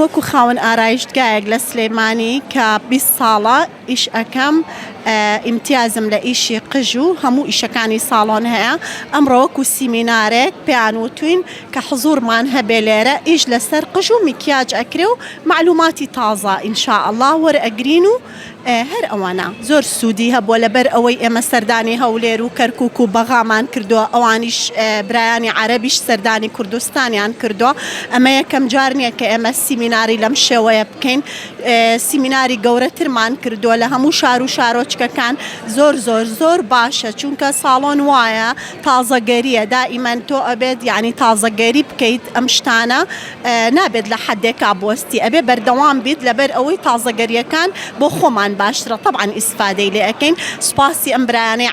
وەکو خاوەن ئارایشتگایەک لە سلێمانی کە 20 ساڵە ئیش ئەەکەم ئیمتیازم لە ئیشی قژ و هەموو ئیشەکانی ساڵۆن هەیە. ئەمڕۆ وەکو سیمینارێک پێیان وتوین کە حزوورمان هەبێ لێرە ئیش لەسەر قژ و میکیاج ئەکرێ و معلوماتی تازە ئینشاءالله وەرئەگرین و هەر ئەوانە زۆر سوودی هەبووە لەبەر ئەوەی ئێمە سەردانی هەولێر و کەرکووک و بەغامان کردووە، ئەوانیش برایانی عەرەبیش سەردانی کوردستانیان کردووە. ئەمە یەکەم جار نییە کە ئێمە سیمیناری لەم شێوەیە بکەین. سیمیناری گەورەترمان کردووە لە هەموو شار و شارۆچکەکان. زۆر باشە چونکە ساڵۆن وایە تازەگەریە، دائیمەن تۆ ئەبێت یعنی تازەگەری بکەیت ئەم شتانە نابێت لە حەدێکا بوەستی، ئەبێ بەردەوام بیت لەبەر ئەوەی تازەگەریەکان بۆ خۆمان باشترە. طبعاً ئیسفادەی لێ ئەەکەین. سوپاسی ئەم برایانەی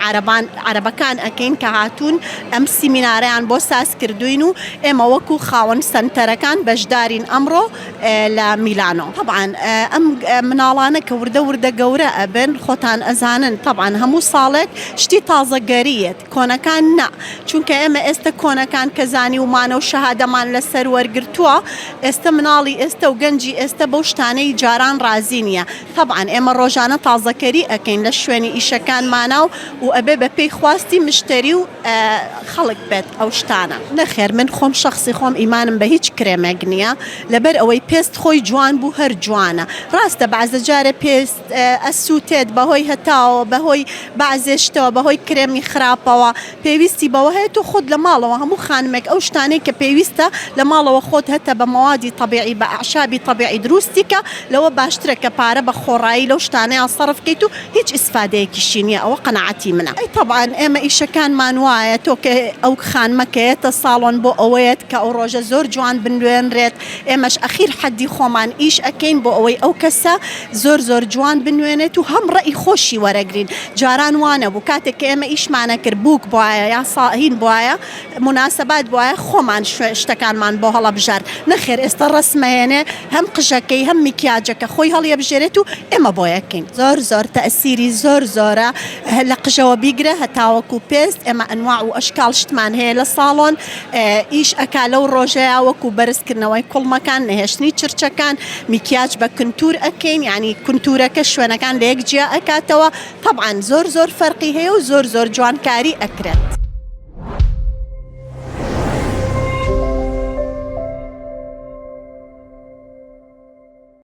عەرەبەکان ئەەکەین کە هاتوون ئەم سیمینارەیان بۆ ساز کردوین و ئێمە وەکو خاوەن سەنتەرەکان بەشدارین ئەمڕۆ لە میلانۆ. طبعاً ئەم مناڵانە کە وردە گەورە ئەبن خۆتان ئەزانن طبعاً هەموو ساڵێک شتی تازەگەریەت، کۆنەکان نا، چونکە ئێمە ئێستا کۆنەکان کە زانی ومانە و شەهادەمان لەسەر وەرگرتووە، ئێستا مناڵی ئێستا و گەنجی ئێستا بەو شتانەی جاران رازی نییە. طبعاً ئێمە ڕۆژانە تازەکەری ئەەکەین لە شوێنی ئیشەکانمانە و ئەبێ بە پێی خواستی مشتری و خەڵک بێت ئەو شتانە. نەخێر من خۆم شخصی خۆم ئیمانم بە هیچ کرێمێک نییە لەبەر ئەوەی پێست خۆی جوان بوو هەر جوانە. ڕاستە بەعزە جارە پێست ئەسووتێت بەهۆی هەتاوە، بەهۆی بەعزێشتەوە، بەهۆی کرێمی خراپەوە، پێویستی بەوە هەیە تۆ خۆت لە ماڵەوە هەموو خانمێک ئەو شتانەی کە پێویستە لە ماڵەوە خۆت هەتە بە مەوادی طبیعی بە ئەعشابی طبیعی دروستیکە، لەوە باشترە کە پارە بە خۆڕایی لەو شتانەیە سەرف بکەیت و هیچ ئیسفادەیەکیشی نییە. ئەوە قەناعەتی منە. ئەی طبعاً ئێمە ئیشەکانمان وایە تۆ کە ئەو خانمەکەیەتە ساڵۆن بۆ ئەوەیەت کە ئەو ڕۆژە زۆر جوان بنوێنرێت. ئێمەش ئەخیر حەدی خۆمان ئیش ئەەکەین بۆ ئەوەی ئەو کەسە زۆر جوان بنوێنێت و هەم ڕێی خۆشی وەرەگرین. جاران وانە بوو کاتێک کە ئێمە ئیشمانە کرد بووک بواە یا ساهین بواە مناسبات بواە خۆمان شتەکانمان بۆ هەڵەبژار. نەخێر ئێستا ڕسمەیەنێ هەم قژەکەی هەم میکیاجەکە خۆی هەڵیەبژێرێت و ئێمە بۆ یەکەین. زۆر تەئسیری زۆرە لە قژەوە بیگرە هەتاوەکو پێست. ئێمە ئەنواع و ئەشکال شتمان هەیە لە ساڵۆن. ئیش ئەکا لەو ڕۆژەیە وەکو بەرزکردنەوەی کوڵمەکان، نەهێشتنی چرچەکان، میکیاج بە کنتور ئەکەین، یعنی کنتورەکە شوێنەکان لە یەک جیا ئەکاتەوە. طبعاً زۆر فەرقی هەیە و زۆر جوانکاری ئەکرێت.